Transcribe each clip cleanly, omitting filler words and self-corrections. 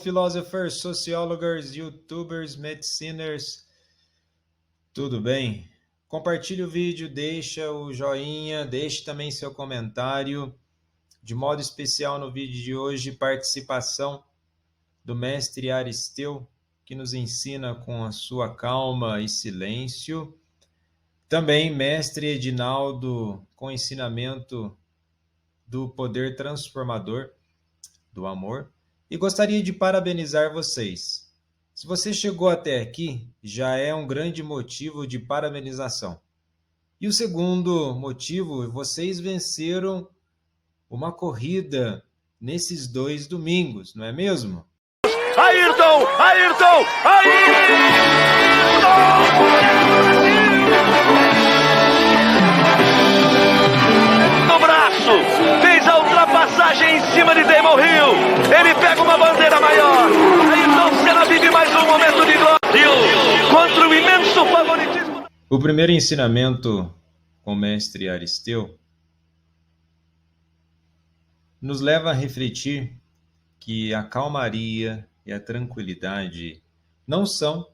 philosophers, sociólogos, youtubers, mediciners, tudo bem? Compartilhe o vídeo, deixa o joinha, deixe também seu comentário. De modo especial no vídeo de hoje, participação do mestre Aristeu, que nos ensina com a sua calma e silêncio. Também mestre Edinaldo, com ensinamento do poder transformador do amor. E gostaria de parabenizar vocês. Se você chegou até aqui, já é um grande motivo de parabenização. E o segundo motivo, vocês venceram uma corrida nesses 2 domingos, não é mesmo? Ayrton! Ayrton! Ayrton! No braço! Fez a ultrapassagem em cima de Damon Hill! Ele pega uma bandeira maior! Ayrton Senna vive mais um momento de glória contra o imenso favoritismo! O primeiro ensinamento com o mestre Aristeu nos leva a refletir que a calmaria e a tranquilidade não são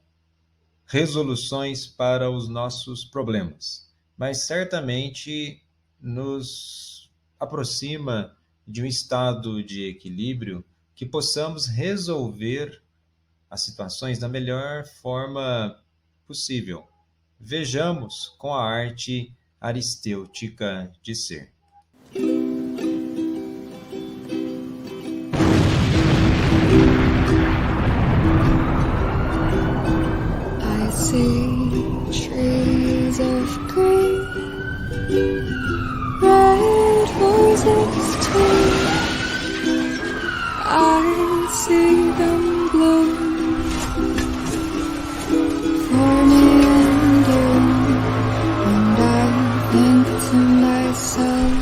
resoluções para os nossos problemas, mas certamente nos aproxima de um estado de equilíbrio que possamos resolver as situações da melhor forma possível. Vejamos com a arte aristêutica de ser. Trees of green, red roses too. I see them bloom for me and you, and I think to myself,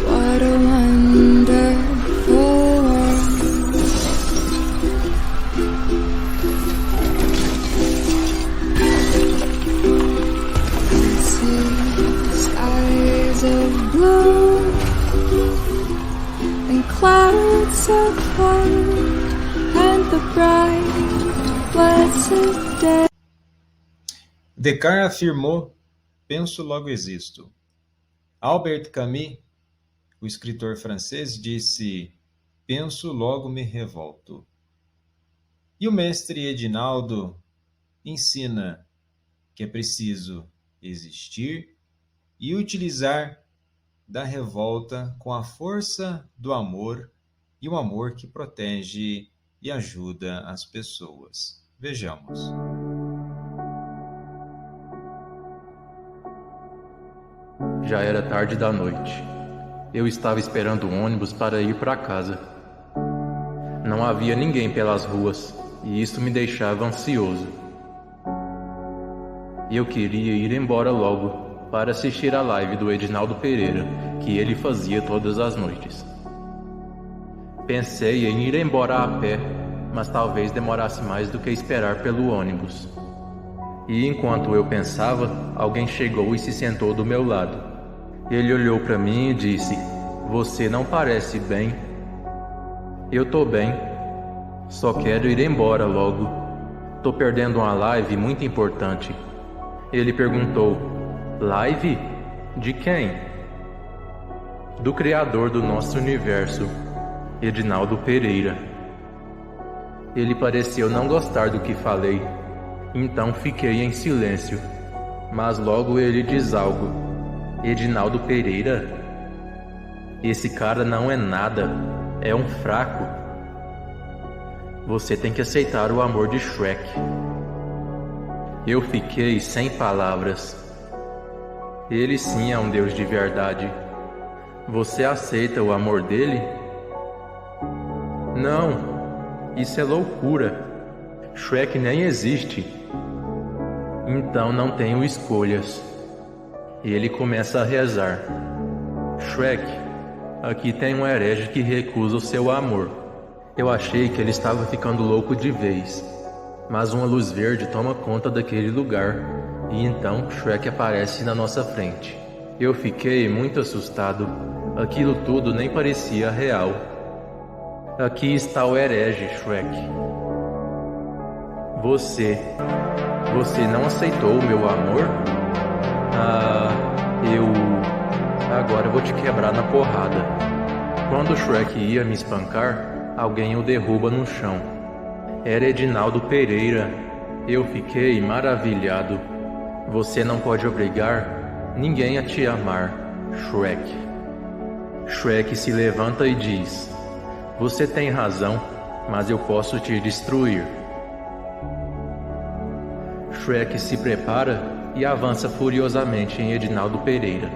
what a wonderful world. Of blue and clouds of white and the bright blessed day. Descartes afirmou: penso, logo existo. Albert Camus, o escritor francês, disse: penso, logo me revolto. E o mestre Edinaldo ensina que é preciso existir e utilizar da revolta com a força do amor e o amor que protege e ajuda as pessoas. Vejamos. Já era tarde da noite. Eu estava esperando o ônibus para ir para casa. Não havia ninguém pelas ruas e isso me deixava ansioso. Eu queria ir embora logo para assistir a live do Edinaldo Pereira, que ele fazia todas as noites. Pensei em ir embora a pé, mas talvez demorasse mais do que esperar pelo ônibus. E enquanto eu pensava, alguém chegou e se sentou do meu lado. Ele olhou para mim e disse: "Você não parece bem." "Eu tô bem. Só quero ir embora logo. Tô perdendo uma live muito importante." Ele perguntou: "Live? De quem?" "Do criador do nosso universo, Edinaldo Pereira." Ele pareceu não gostar do que falei, então fiquei em silêncio. Mas logo ele diz algo: "Edinaldo Pereira? Esse cara não é nada, é um fraco. Você tem que aceitar o amor de Shrek." Eu fiquei sem palavras. Ele sim é um Deus de verdade. Você aceita o amor dele? Não, isso é loucura. Shrek nem existe. Então não tenho escolhas. E ele começa a rezar: "Shrek, aqui tem um herege que recusa o seu amor." Eu achei que ele estava ficando louco de vez, mas uma luz verde toma conta daquele lugar, e então Shrek aparece na nossa frente. Eu fiquei muito assustado. Aquilo tudo nem parecia real. Aqui está o herege, Shrek. Você não aceitou o meu amor? Agora eu vou te quebrar na porrada. Quando Shrek ia me espancar, alguém o derruba no chão. Era Edinaldo Pereira. Eu fiquei maravilhado. Você não pode obrigar ninguém a te amar, Shrek. Shrek se levanta e diz: você tem razão, mas eu posso te destruir. Shrek se prepara e avança furiosamente em Edinaldo Pereira.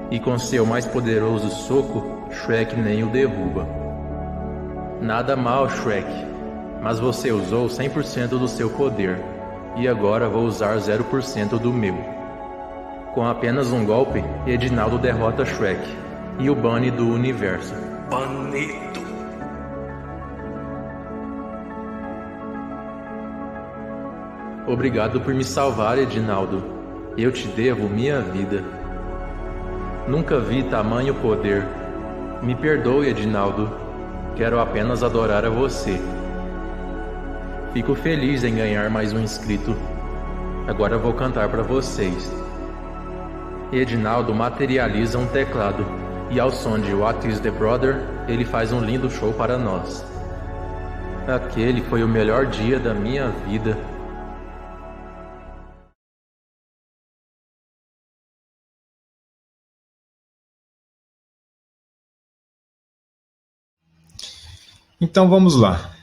E com seu mais poderoso soco, Shrek nem o derruba. Nada mal, Shrek, mas você usou 100% do seu poder, e agora vou usar 0% do meu. Com apenas um golpe, Edinaldo derrota Shrek e o bane do universo. Bonito. Obrigado por me salvar, Edinaldo. Eu te devo minha vida. Nunca vi tamanho poder. Me perdoe, Edinaldo. Quero apenas adorar a você. Fico feliz em ganhar mais um inscrito. Agora vou cantar para vocês. Edinaldo materializa um teclado e ao som de What is the Brother, ele faz um lindo show para nós. Aquele foi o melhor dia da minha vida. Então vamos lá.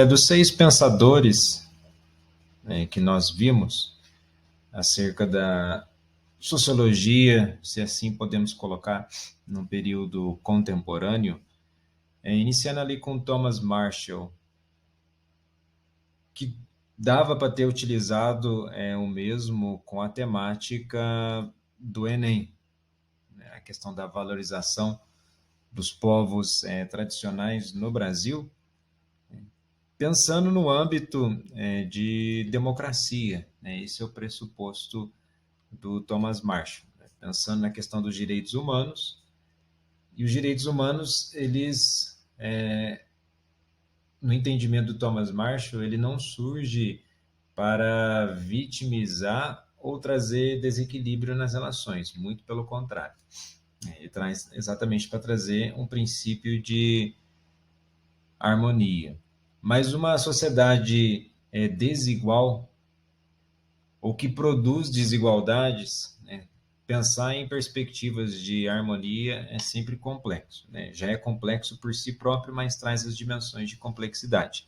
Dos 6 pensadores que nós vimos acerca da sociologia, se assim podemos colocar, num período contemporâneo, iniciando ali com Thomas Marshall, que dava para ter utilizado o mesmo com a temática do Enem, né, a questão da valorização dos povos tradicionais no Brasil, pensando no âmbito de democracia, né? Esse é o pressuposto do Thomas Marshall, né? Pensando na questão dos direitos humanos, e os direitos humanos, eles, no entendimento do Thomas Marshall, ele não surge para vitimizar ou trazer desequilíbrio nas relações, muito pelo contrário. Ele traz exatamente para trazer um princípio de harmonia. Mas uma sociedade desigual, ou que produz desigualdades, né, pensar em perspectivas de harmonia é sempre complexo, né? Já é complexo por si próprio, mas traz as dimensões de complexidade.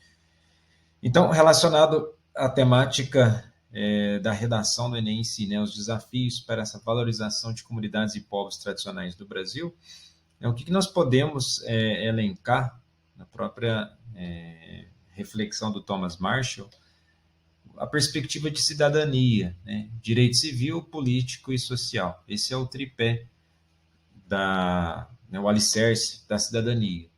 Então, relacionado à temática da redação do Enem em si, né, os desafios para essa valorização de comunidades e povos tradicionais do Brasil, o que nós podemos elencar na própria reflexão do Thomas Marshall, a perspectiva de cidadania, né, direito civil, político e social. Esse é o tripé, o alicerce da cidadania.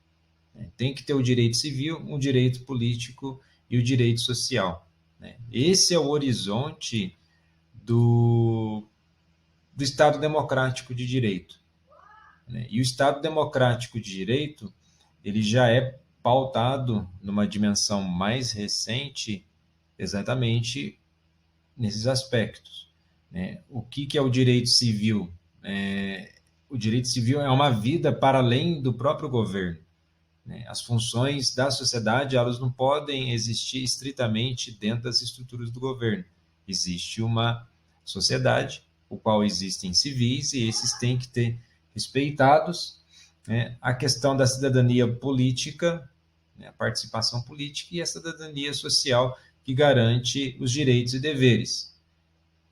Tem que ter o direito civil, o direito político e o direito social. Esse é o horizonte do Estado Democrático de Direito. E o Estado Democrático de Direito, ele já é pautado numa dimensão mais recente exatamente nesses aspectos. O que é o direito civil? O direito civil é uma vida para além do próprio governo. As funções da sociedade, elas não podem existir estritamente dentro das estruturas do governo. Existe uma sociedade, o qual existem civis, e esses têm que ter respeitados, né, a questão da cidadania política, né, a participação política, e a cidadania social, que garante os direitos e deveres.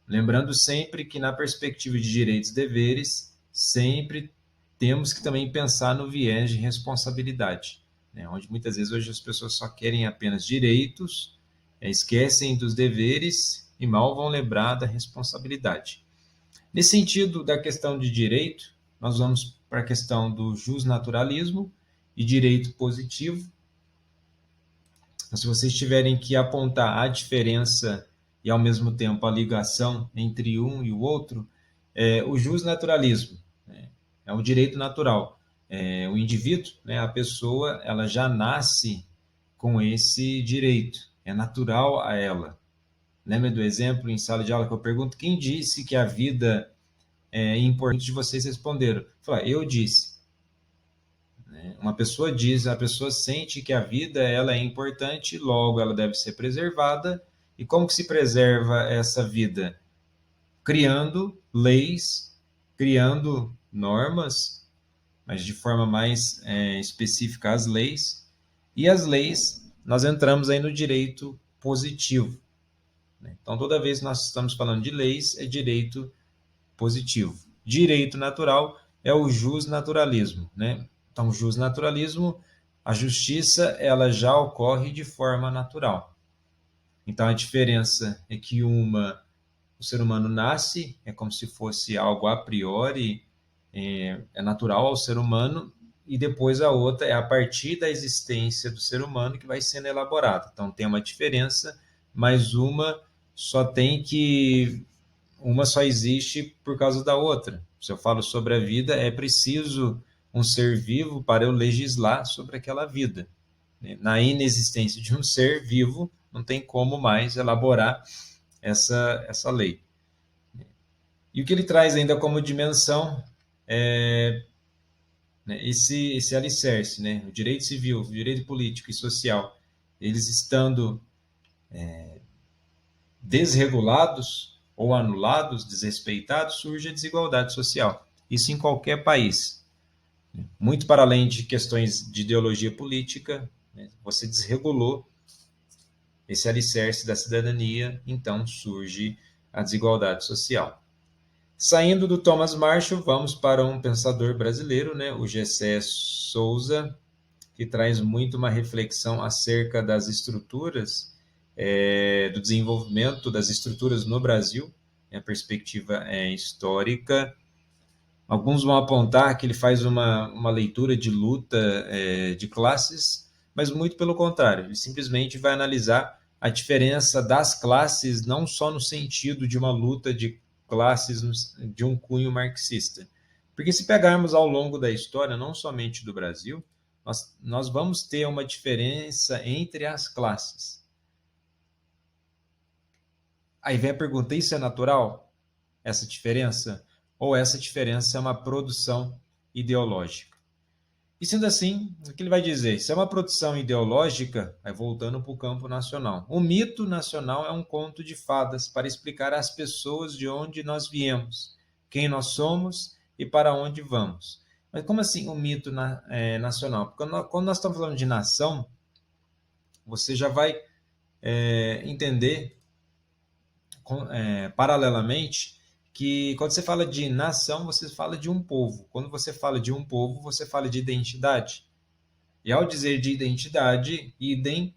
Lembrando sempre que, na perspectiva de direitos e deveres, sempre temos que também pensar no viés de responsabilidade, né? Onde muitas vezes hoje as pessoas só querem apenas direitos, esquecem dos deveres e mal vão lembrar da responsabilidade. Nesse sentido da questão de direito, nós vamos para a questão do justnaturalismo e direito positivo. Então, se vocês tiverem que apontar a diferença e ao mesmo tempo a ligação entre um e o outro, o justnaturalismo é o direito natural. o indivíduo, né, a pessoa, ela já nasce com esse direito, é natural a ela. Lembra do exemplo em sala de aula que eu pergunto, quem disse que a vida é importante? Vocês responderam. Eu disse. Uma pessoa diz, a pessoa sente que a vida ela é importante, logo ela deve ser preservada. E como que se preserva essa vida? Criando leis, criando normas, mas de forma mais específica as leis. E as leis, nós entramos aí no direito positivo. Então, toda vez que nós estamos falando de leis, é direito positivo. Direito natural é o justnaturalismo, né? Então, o justnaturalismo, a justiça, ela já ocorre de forma natural. Então, a diferença é que o ser humano nasce, é como se fosse algo a priori, é natural ao ser humano, e depois a outra é a partir da existência do ser humano que vai sendo elaborada. Então, tem uma diferença, mas uma só existe por causa da outra. Se eu falo sobre a vida, é preciso um ser vivo para eu legislar sobre aquela vida. Na inexistência de um ser vivo, não tem como mais elaborar essa lei. E o que ele traz ainda como dimensão é esse alicerce, né? O direito civil, o direito político e social, eles estando desregulados ou anulados, desrespeitados, surge a desigualdade social. Isso em qualquer país. Muito para além de questões de ideologia política, né? Você desregulou esse alicerce da cidadania, então surge a desigualdade social. Saindo do Thomas Marshall, vamos para um pensador brasileiro, né? O Gessé Souza, que traz muito uma reflexão acerca das estruturas do desenvolvimento das estruturas no Brasil, a perspectiva histórica. Alguns vão apontar que ele faz uma leitura de luta de classes, mas muito pelo contrário, ele simplesmente vai analisar a diferença das classes, não só no sentido de uma luta de classes de um cunho marxista. Porque se pegarmos ao longo da história, não somente do Brasil, nós vamos ter uma diferença entre as classes. Aí vem a pergunta, isso é natural? Essa diferença? Ou essa diferença é uma produção ideológica? E sendo assim, o que ele vai dizer? Se é uma produção ideológica, vai voltando para o campo nacional. O mito nacional é um conto de fadas para explicar às pessoas de onde nós viemos, quem nós somos e para onde vamos. Mas como assim o mito nacional? Porque quando nós estamos falando de nação, você já vai entender paralelamente que quando você fala de nação, você fala de um povo. Quando você fala de um povo, você fala de identidade. E ao dizer de identidade, idem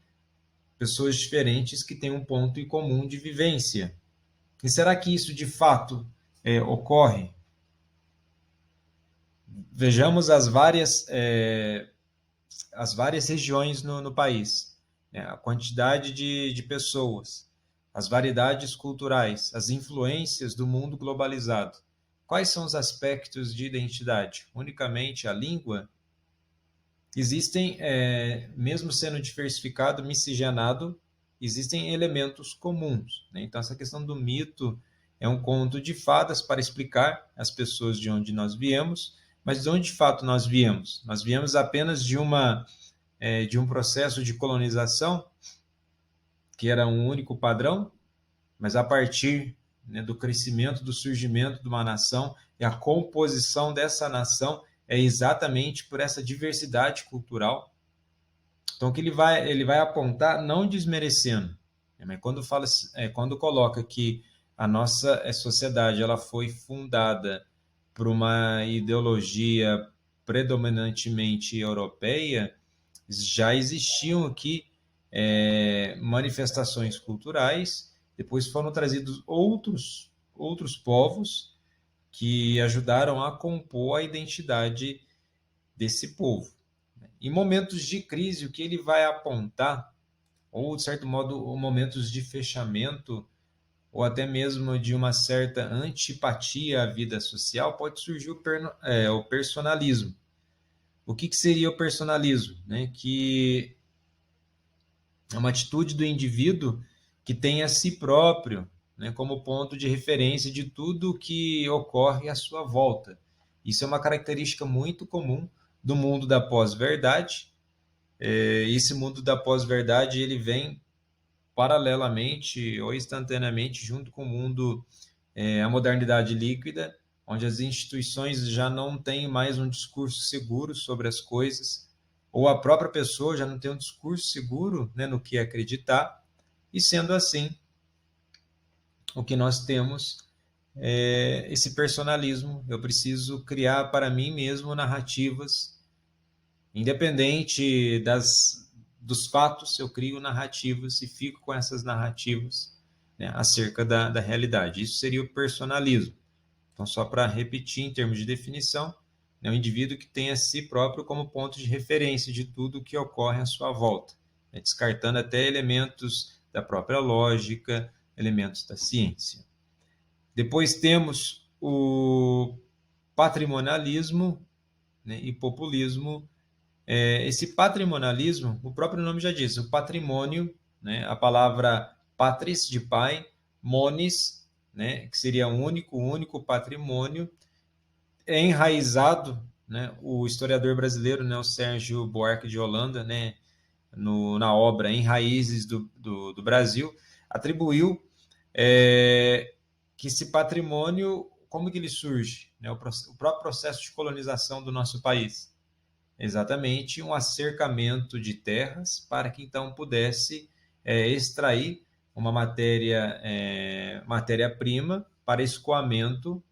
pessoas diferentes que têm um ponto em comum de vivência. E será que isso de fato ocorre? Vejamos as várias regiões no país, né? A quantidade de pessoas, as variedades culturais, as influências do mundo globalizado. Quais são os aspectos de identidade? Unicamente a língua? Existem, mesmo sendo diversificado, miscigenado, existem elementos comuns, né? Então, essa questão do mito é um conto de fadas para explicar às pessoas de onde nós viemos, mas de onde de fato nós viemos? Nós viemos apenas de um processo de colonização, que era um único padrão, mas a partir, né, do crescimento, do surgimento de uma nação, e a composição dessa nação é exatamente por essa diversidade cultural. Então, o que ele vai apontar, não desmerecendo, mas quando coloca que a nossa sociedade ela foi fundada por uma ideologia predominantemente europeia, já existiam aqui manifestações culturais, depois foram trazidos outros povos que ajudaram a compor a identidade desse povo. Em momentos de crise, o que ele vai apontar, ou de certo modo, momentos de fechamento, ou até mesmo de uma certa antipatia à vida social, pode surgir o personalismo. O que seria o personalismo? Né? Que é uma atitude do indivíduo que tem a si próprio, né, como ponto de referência de tudo que ocorre à sua volta. Isso é uma característica muito comum do mundo da pós-verdade. Esse mundo da pós-verdade ele vem paralelamente ou instantaneamente junto com o mundo, a modernidade líquida, onde as instituições já não têm mais um discurso seguro sobre as coisas, ou a própria pessoa já não tem um discurso seguro, né, no que acreditar, e sendo assim, o que nós temos é esse personalismo. Eu preciso criar para mim mesmo narrativas, independente dos fatos, eu crio narrativas e fico com essas narrativas, né, acerca da realidade. Isso seria o personalismo. Então, só para repetir, em termos de definição, é um indivíduo que tem a si próprio como ponto de referência de tudo o que ocorre à sua volta, né, descartando até elementos da própria lógica, elementos da ciência. Depois temos o patrimonialismo, né, e populismo. Esse patrimonialismo, o próprio nome já diz, o patrimônio, né, a palavra patris, de pai, monis, né, que seria único patrimônio, é enraizado, né, o historiador brasileiro, né, o Sérgio Buarque de Holanda, né, na obra Em Raízes do Brasil, atribuiu que esse patrimônio, como que ele surge? Né, o próprio processo de colonização do nosso país. Exatamente um acercamento de terras para que então pudesse extrair uma matéria-prima para escoamento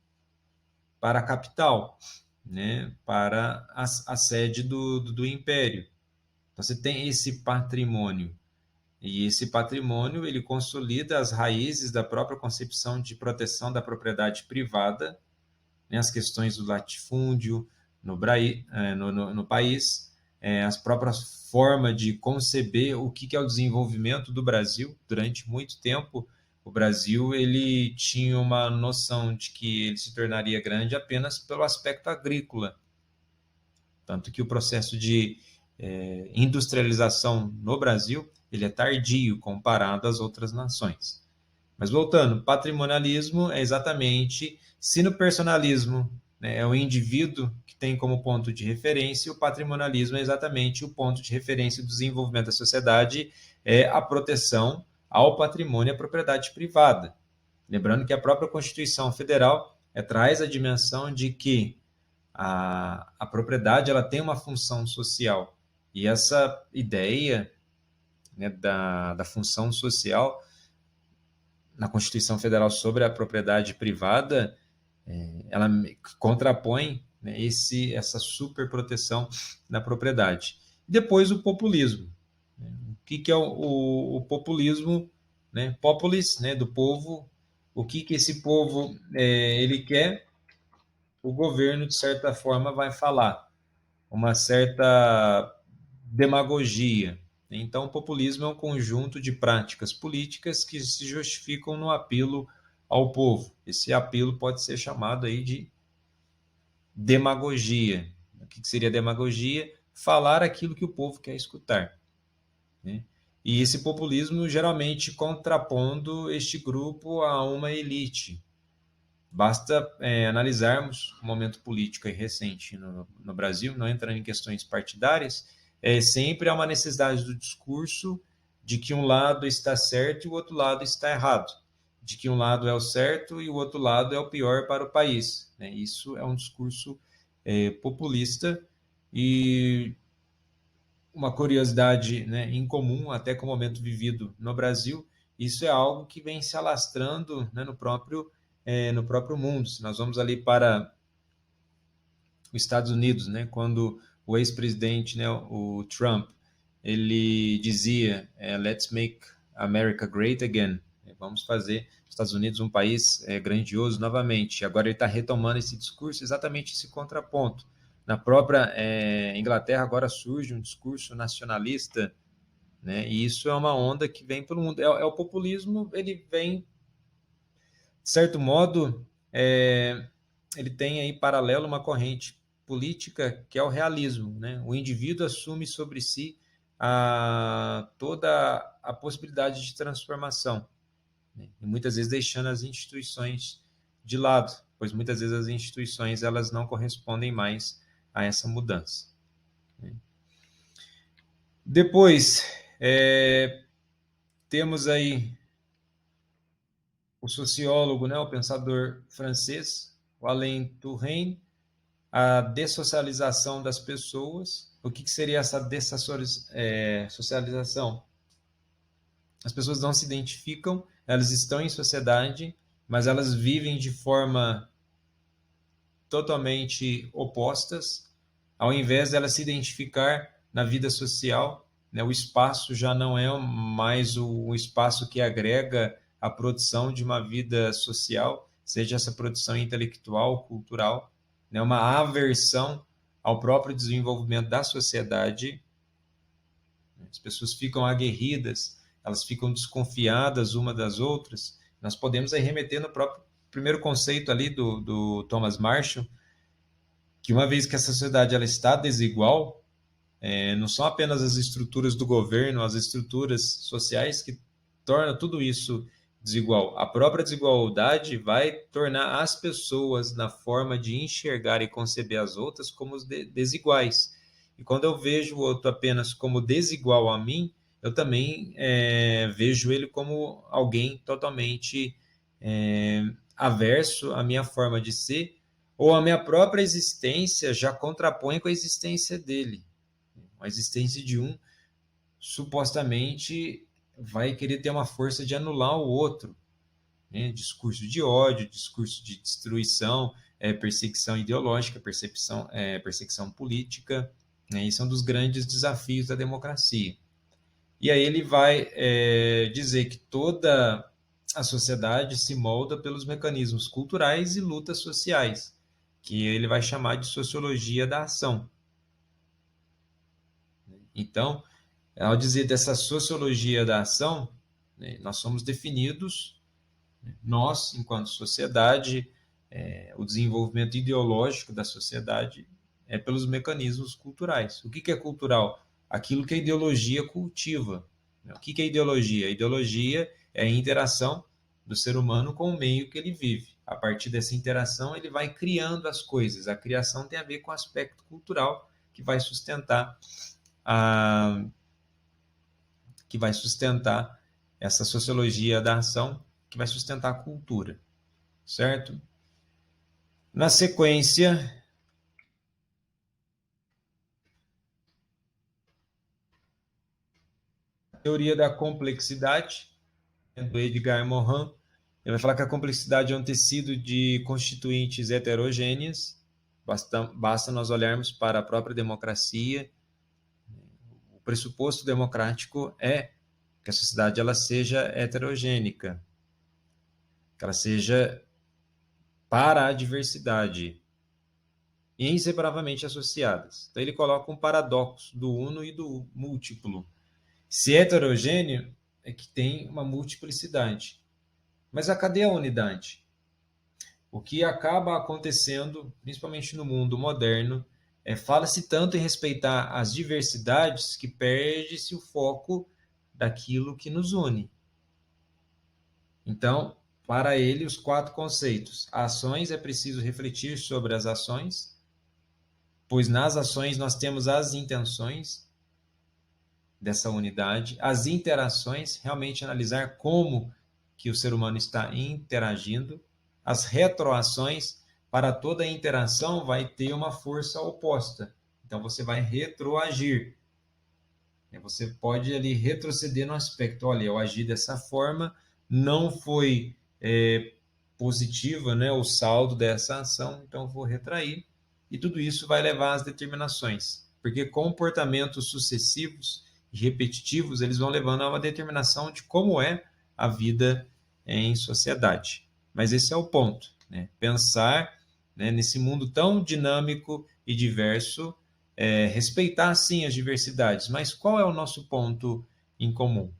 para a capital, né, para a sede do império. Então, você tem esse patrimônio, e esse patrimônio ele consolida as raízes da própria concepção de proteção da propriedade privada, né, as questões do latifúndio no país, as próprias formas de conceber o que é o desenvolvimento do Brasil. Durante muito tempo, o Brasil ele tinha uma noção de que ele se tornaria grande apenas pelo aspecto agrícola, tanto que o processo de industrialização no Brasil ele é tardio comparado às outras nações. Mas voltando, patrimonialismo é exatamente, se no personalismo, né, é o indivíduo que tem como ponto de referência, o patrimonialismo é exatamente o ponto de referência do desenvolvimento da sociedade, é a proteção ao patrimônio e à propriedade privada. Lembrando que a própria Constituição Federal traz a dimensão de que a propriedade ela tem uma função social, e essa ideia, né, da função social na Constituição Federal sobre a propriedade privada, ela contrapõe, né, essa superproteção da propriedade. Depois o populismo. O que é o populismo? Né? Populis, né, do povo. O que esse povo ele quer? O governo, de certa forma, vai falar. Uma certa demagogia. Então, o populismo é um conjunto de práticas políticas que se justificam no apelo ao povo. Esse apelo pode ser chamado aí de demagogia. O que seria demagogia? Falar aquilo que o povo quer escutar, né? E esse populismo geralmente contrapondo este grupo a uma elite. Basta analisarmos o momento político recente no Brasil, não entrando em questões partidárias, sempre há uma necessidade do discurso de que um lado está certo e o outro lado está errado, de que um lado é o certo e o outro lado é o pior para o país, né? Isso é um discurso populista, e uma curiosidade, né, incomum até com o momento vivido no Brasil, isso é algo que vem se alastrando, né, no próprio mundo. Se nós vamos ali para os Estados Unidos, né, quando o ex-presidente, né, o Trump, ele dizia let's make America great again, vamos fazer os Estados Unidos um país grandioso novamente. Agora ele está retomando esse discurso, exatamente esse contraponto. Na própria Inglaterra agora surge um discurso nacionalista, né, e isso é uma onda que vem pelo mundo. O populismo, ele vem, de certo modo, ele tem aí paralelo uma corrente política, que é o realismo, né? O indivíduo assume sobre si toda a possibilidade de transformação, né? E muitas vezes deixando as instituições de lado, pois muitas vezes as instituições elas não correspondem mais a essa mudança, né? Depois, temos aí o sociólogo, né, o pensador francês, o Alain Touraine, a dessocialização das pessoas. O que seria essa dessocialização? As pessoas não se identificam, elas estão em sociedade, mas elas vivem de forma totalmente opostas. Ao invés de elas se identificar na vida social, né, o espaço já não é mais o espaço que agrega a produção de uma vida social, seja essa produção intelectual, cultural, né, uma aversão ao próprio desenvolvimento da sociedade. As pessoas ficam aguerridas, elas ficam desconfiadas uma das outras. Nós podemos aí remeter no próprio primeiro conceito ali do Thomas Marshall, que uma vez que a sociedade ela está desigual, não são apenas as estruturas do governo, as estruturas sociais que tornam tudo isso desigual. A própria desigualdade vai tornar as pessoas na forma de enxergar e conceber as outras como desiguais. E quando eu vejo o outro apenas como desigual a mim, eu também vejo ele como alguém totalmente averso à minha forma de ser, ou a minha própria existência já contrapõe com a existência dele. A existência de um supostamente vai querer ter uma força de anular o outro, né? Discurso de ódio, discurso de destruição, perseguição ideológica, perseguição política, né? Isso é um dos grandes desafios da democracia. E aí ele vai dizer que toda a sociedade se molda pelos mecanismos culturais e lutas sociais, que ele vai chamar de sociologia da ação. Então, ao dizer dessa sociologia da ação, né, nós somos definidos, nós, enquanto sociedade, o desenvolvimento ideológico da sociedade é pelos mecanismos culturais. O que é cultural? Aquilo que a ideologia cultiva. O que é ideologia? A ideologia é a interação do ser humano com o meio que ele vive. A partir dessa interação, ele vai criando as coisas. A criação tem a ver com o aspecto cultural que vai sustentar essa sociologia da ação, que vai sustentar a cultura, certo? Na sequência, a teoria da complexidade, do Edgar Morin. Ele vai falar que a complexidade é um tecido de constituintes heterogêneas. Basta nós olharmos para a própria democracia. O pressuposto democrático é que a sociedade ela seja heterogênica, que ela seja para a diversidade e inseparavelmente associadas. Então ele coloca um paradoxo do uno e do múltiplo. Se é heterogêneo, é que tem uma multiplicidade. Mas cadê a unidade? O que acaba acontecendo, principalmente no mundo moderno, fala-se tanto em respeitar as diversidades que perde-se o foco daquilo que nos une. Então, para ele, os 4 conceitos. Ações, é preciso refletir sobre as ações, pois nas ações nós temos as intenções dessa unidade, as interações, realmente analisar como que o ser humano está interagindo, as retroações, para toda interação vai ter uma força oposta, então você vai retroagir. Você pode ali retroceder no aspecto, olha, eu agi dessa forma, não foi positiva, né, o saldo dessa ação, então eu vou retrair, e tudo isso vai levar às determinações, porque comportamentos sucessivos e repetitivos, eles vão levando a uma determinação de como é a vida em sociedade. Mas esse é o ponto, né? Pensar, né, nesse mundo tão dinâmico e diverso, respeitar sim as diversidades, mas qual é o nosso ponto em comum?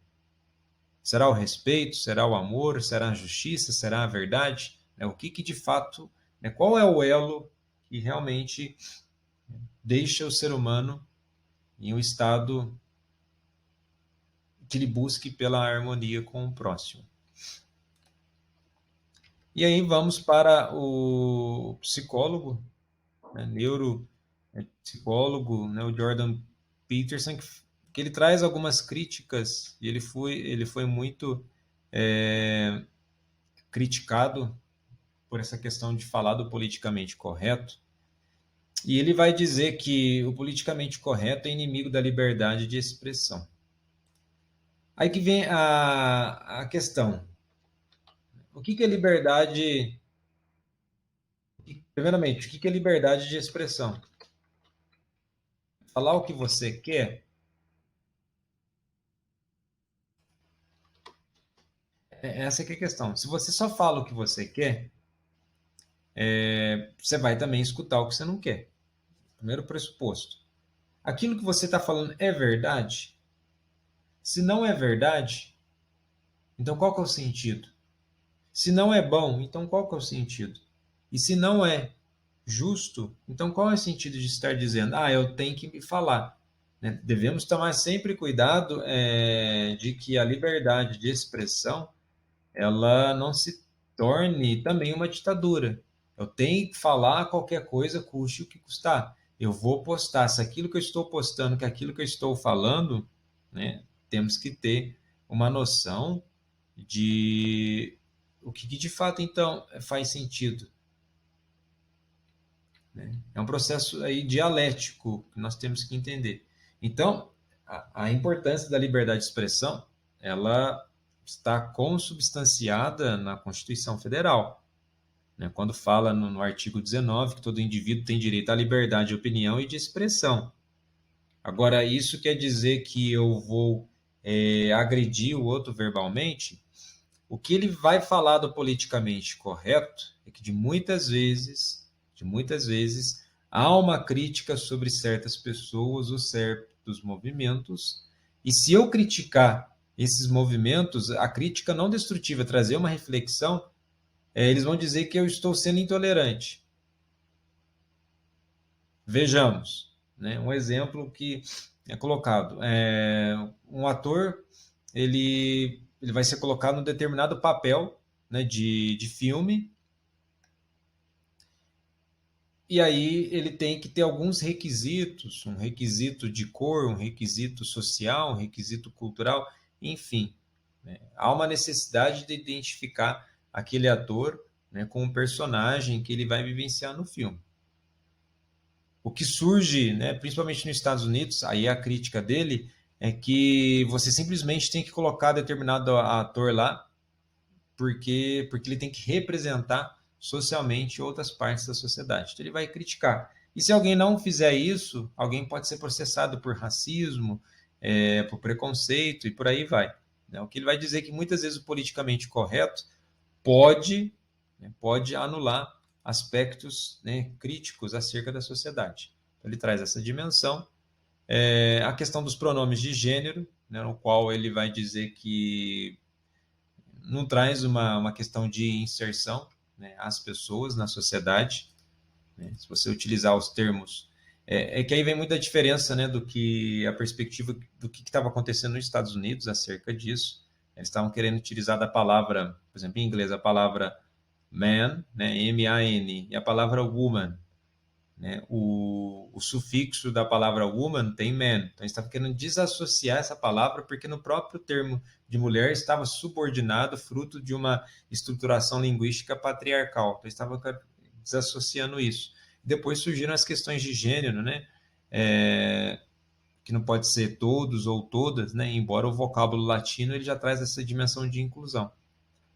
Será o respeito? Será o amor? Será a justiça? Será a verdade? O que de fato, qual é o elo que realmente deixa o ser humano em um estado que ele busque pela harmonia com o próximo. E aí vamos para o psicólogo, né, neuropsicólogo, né, o Jordan Peterson, que ele traz algumas críticas, e ele foi muito criticado por essa questão de falar do politicamente correto. E ele vai dizer que o politicamente correto é inimigo da liberdade de expressão. Aí que vem a questão. O que é liberdade? Primeiramente, o que é liberdade de expressão? Falar o que você quer? Essa que é a questão. Se você só fala o que você quer, você vai também escutar o que você não quer. Primeiro pressuposto. Aquilo que você está falando é verdade? Se não é verdade, então qual que é o sentido? Se não é bom, então qual que é o sentido? E se não é justo, então qual é o sentido de estar dizendo, eu tenho que me falar? Né? Devemos tomar sempre cuidado de que a liberdade de expressão ela não se torne também uma ditadura. Eu tenho que falar qualquer coisa, custe o que custar. Eu vou postar. Se aquilo que eu estou postando, que aquilo que eu estou falando, né, temos que ter uma noção de o que de fato, então, faz sentido. Né? É um processo aí dialético que nós temos que entender. Então, a importância da liberdade de expressão, ela está consubstanciada na Constituição Federal, né? Quando fala no artigo 19 que todo indivíduo tem direito à liberdade de opinião e de expressão. Agora, isso quer dizer que eu vou agredir o outro verbalmente? O que ele vai falar do politicamente correto é que de muitas vezes, há uma crítica sobre certas pessoas ou certos movimentos, e se eu criticar esses movimentos, a crítica não destrutiva, trazer uma reflexão, eles vão dizer que eu estou sendo intolerante. Vejamos, né, um exemplo que é colocado. Um ator, ele vai ser colocado num determinado papel, né, de filme, e aí ele tem que ter alguns requisitos, um requisito de cor, um requisito social, um requisito cultural, enfim. Né? Há uma necessidade de identificar aquele ator, né, com um personagem que ele vai vivenciar no filme. O que surge, né, principalmente nos Estados Unidos, aí a crítica dele é que você simplesmente tem que colocar determinado ator lá porque ele tem que representar socialmente outras partes da sociedade. Então ele vai criticar. E se alguém não fizer isso, alguém pode ser processado por racismo, por preconceito e por aí vai. Né? O que ele vai dizer é que muitas vezes o politicamente correto pode anular aspectos, né, críticos acerca da sociedade. Então, ele traz essa dimensão. A questão dos pronomes de gênero, né, no qual ele vai dizer que não traz uma questão de inserção, né, às pessoas na sociedade. Né? Se você utilizar os termos, que aí vem muita diferença, né, do que a perspectiva do que estava acontecendo nos Estados Unidos acerca disso. Eles estavam querendo utilizar da palavra, por exemplo, em inglês, a palavra man, né, M-A-N, e a palavra woman. Né, o sufixo da palavra woman tem man. Então, eles estavam querendo desassociar essa palavra porque no próprio termo de mulher estava subordinado fruto de uma estruturação linguística patriarcal. Então, eles estavam desassociando isso. Depois surgiram as questões de gênero, né? Que não pode ser todos ou todas, né? Embora o vocábulo latino ele já traz essa dimensão de inclusão.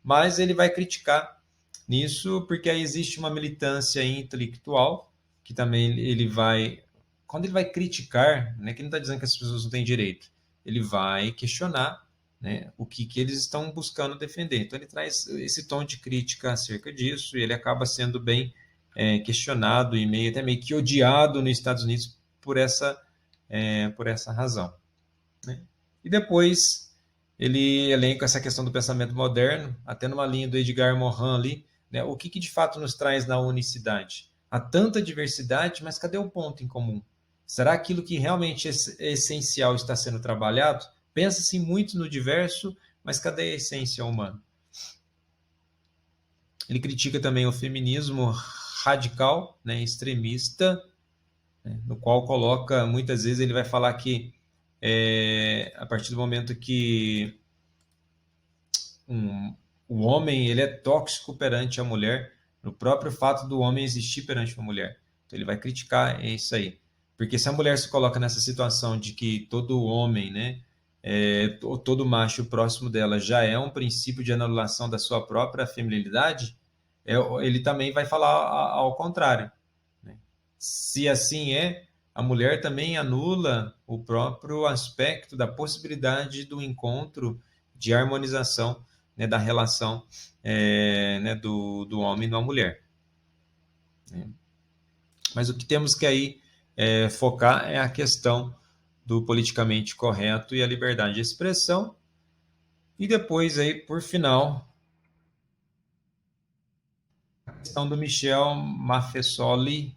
Mas ele vai criticar nisso porque aí existe uma militância intelectual que também ele vai, quando ele vai criticar, né, que ele não está dizendo que as pessoas não têm direito, ele vai questionar, né, o que eles estão buscando defender. Então ele traz esse tom de crítica acerca disso e ele acaba sendo bem questionado e até meio que odiado nos Estados Unidos por essa razão. Né? E depois ele elenca essa questão do pensamento moderno, até numa linha do Edgar Morin ali, né, o que de fato nos traz na unicidade? Há tanta diversidade, mas cadê o ponto em comum? Será aquilo que realmente é essencial está sendo trabalhado? Pensa-se muito no diverso, mas cadê a essência humana? Ele critica também o feminismo radical, né, extremista, né, no qual coloca, muitas vezes ele vai falar que a partir do momento que o homem ele é tóxico perante a mulher, no próprio fato do homem existir perante uma mulher. Então ele vai criticar isso aí. Porque se a mulher se coloca nessa situação de que todo homem, né, todo macho próximo dela já é um princípio de anulação da sua própria feminilidade, ele também vai falar ao contrário, né? Se assim a mulher também anula o próprio aspecto da possibilidade do encontro, de harmonização, né, da relação né, do homem com a mulher. Né? Mas o que temos que aí focar é a questão do politicamente correto e a liberdade de expressão. E depois, aí, por final, a questão do Michel Maffesoli,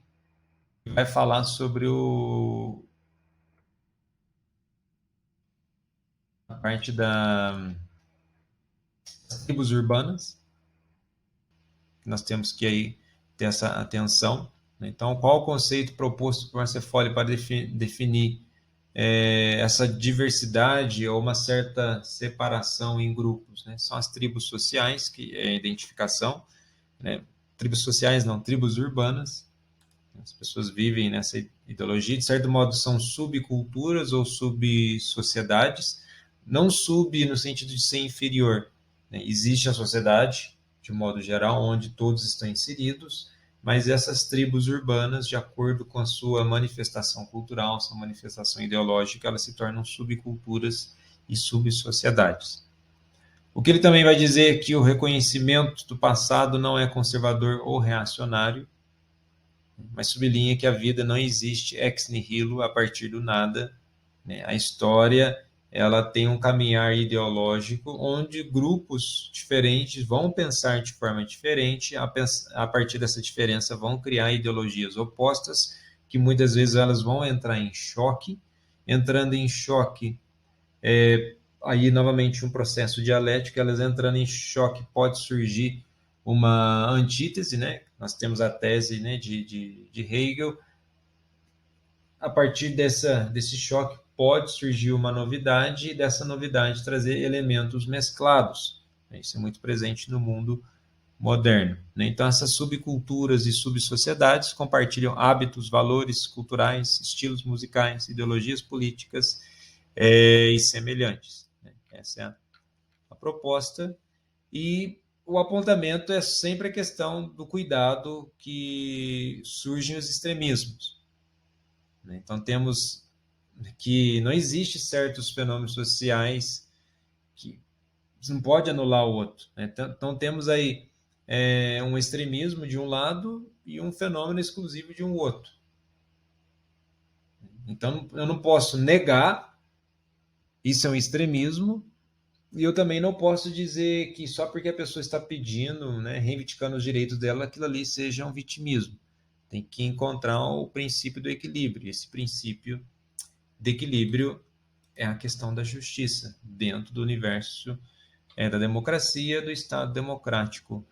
que vai falar sobre a parte das tribos urbanas. Nós temos que aí ter essa atenção. Então, qual o conceito proposto por Maffesoli para definir essa diversidade ou uma certa separação em grupos, né? São as tribos sociais, que é a identificação, né? Tribos sociais não, tribos urbanas. As pessoas vivem nessa ideologia, de certo modo são subculturas ou subsociedades, não sub no sentido de ser inferior, né? Existe a sociedade, de modo geral, onde todos estão inseridos, mas essas tribos urbanas, de acordo com a sua manifestação cultural, sua manifestação ideológica, elas se tornam subculturas e subsociedades. O que ele também vai dizer é que o reconhecimento do passado não é conservador ou reacionário, mas sublinha que a vida não existe ex nihilo, a partir do nada, né? A história ela tem um caminhar ideológico onde grupos diferentes vão pensar de forma diferente, a partir dessa diferença vão criar ideologias opostas, que muitas vezes elas vão entrar em choque. Entrando em choque, aí novamente um processo dialético, elas entrando em choque pode surgir uma antítese, né? Nós temos a tese, né, de Hegel. A partir desse choque pode surgir uma novidade e dessa novidade trazer elementos mesclados. Isso é muito presente no mundo moderno. Então, essas subculturas e subsociedades compartilham hábitos, valores culturais, estilos musicais, ideologias políticas e semelhantes. Essa é a proposta. E o apontamento é sempre a questão do cuidado que surgem os extremismos. Então, temos que não existe certos fenômenos sociais que não pode anular o outro. Então, temos aí um extremismo de um lado e um fenômeno exclusivo de um outro. Então, eu não posso negar isso é um extremismo, e eu também não posso dizer que só porque a pessoa está pedindo, né, reivindicando os direitos dela, aquilo ali seja um vitimismo. Tem que encontrar o princípio do equilíbrio. Esse princípio de equilíbrio é a questão da justiça dentro do universo da democracia, do Estado democrático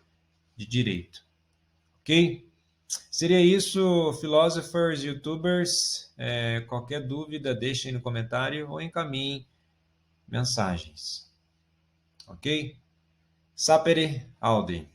de direito. Ok? Seria isso, philosophers, youtubers. Qualquer dúvida, deixem no comentário ou encaminhem mensagens. Ok? Sapere aude.